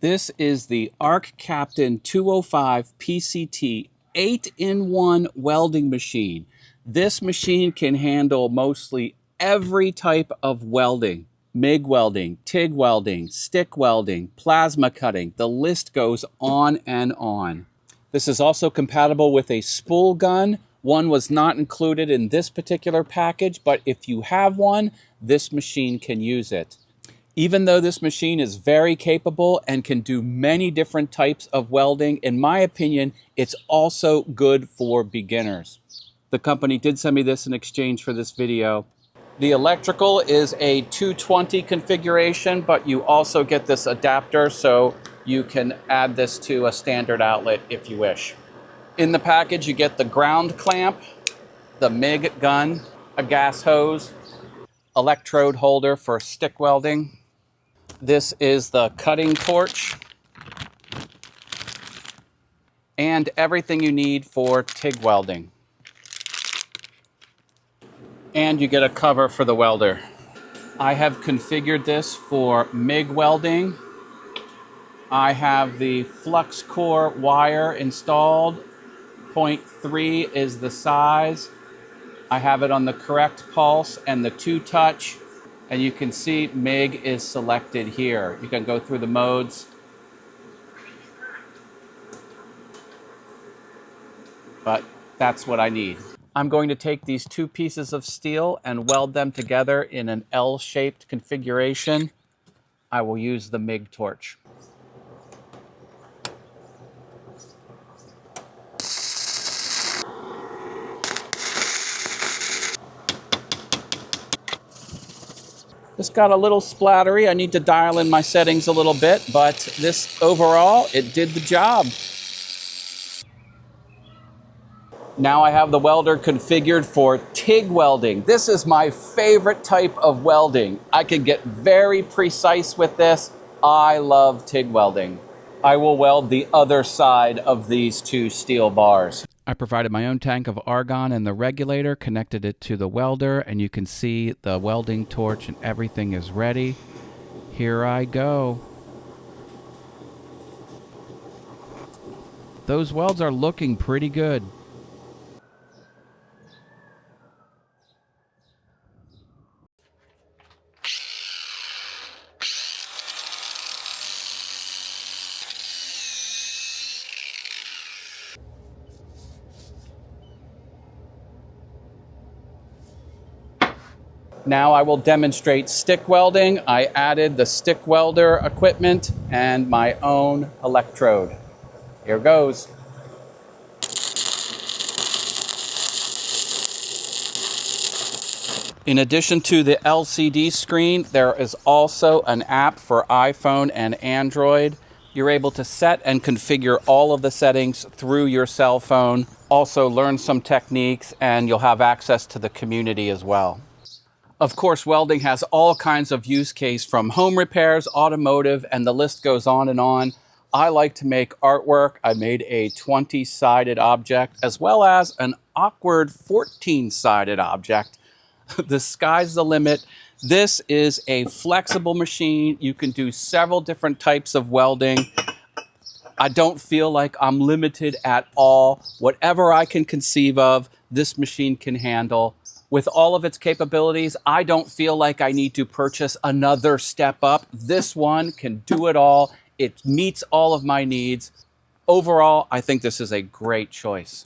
This is the Arc Captain 205 PCT 8-in-1 welding machine. This machine can handle mostly every type of welding. MIG welding, TIG welding, stick welding, plasma cutting. The list goes on and on. This is also compatible with a spool gun. One was not included in this particular package, but if you have one, this machine can use it. Even though this machine is very capable and can do many different types of welding, in my opinion, it's also good for beginners. The company did send me this in exchange for this video. The electrical is a 220 configuration, but you also get this adapter so you can add this to a standard outlet if you wish. In the package, you get the ground clamp, the MIG gun, a gas hose, electrode holder for stick welding. This is the cutting torch and everything you need for TIG welding. And you get a cover for the welder. I have configured this for MIG welding. I have the flux core wire installed. 0.3 is the size. I have it on the correct pulse and the 2-touch. And you can see MIG is selected here. You can go through the modes. But that's what I need. I'm going to take these two pieces of steel and weld them together in an L-shaped configuration. I will use the MIG torch. This got a little splattery. I need to dial in my settings a little bit, but this overall, it did the job. Now I have the welder configured for TIG welding. This is my favorite type of welding. I can get very precise with this. I love TIG welding. I will weld the other side of these two steel bars. I provided my own tank of argon and the regulator, connected it to the welder, and you can see the welding torch and everything is ready. Here I go. Those welds are looking pretty good. Now I will demonstrate stick welding. I added the stick welder equipment and my own electrode. Here goes. In addition to the LCD screen, there is also an app for iPhone and Android. You're able to set and configure all of the settings through your cell phone. Also learn some techniques, and you'll have access to the community as well. Of course, welding has all kinds of use case, from home repairs, automotive, and the list goes on and on. I like to make artwork. I made a 20-sided object as well as an awkward 14-sided object. The sky's the limit. This is a flexible machine. You can do several different types of welding. I don't feel like I'm limited at all. Whatever I can conceive of, this machine can handle. With all of its capabilities, I don't feel like I need to purchase another step up. This one can do it all. It meets all of my needs. Overall, I think this is a great choice.